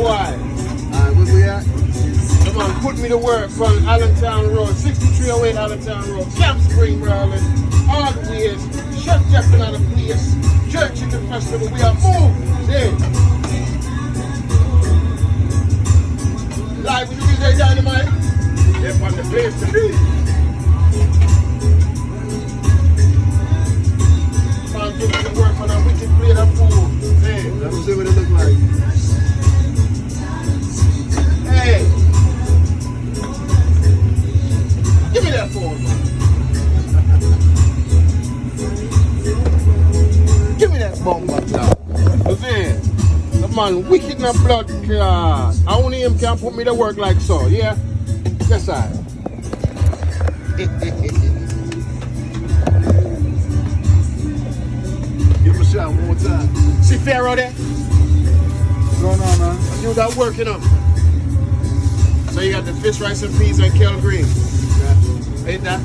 Boy. Alright, where we at? Come on, put me to work from Allentown Road, 6308 Allentown Road, Camp Spring, Maryland, all the ways, Chef Jeffin on the place, Church Chicken Festival, we are moved. There. Live with the DJ Dyn-O-Might. They're on the place to be. Man, give me the work on a wicked plate of food. Hey, Let me see what it look like. hey. Give me that phone, man. Give me that bomb, man. Listen, the man wicked in the blood clot. Only him can put me to work like so, yeah? Yes, I. Give him a shot one more time. See Pharaoh there? What's going on, man? You got working up. So you got the fish, rice, and peas and kale green. Yeah. Ain't that?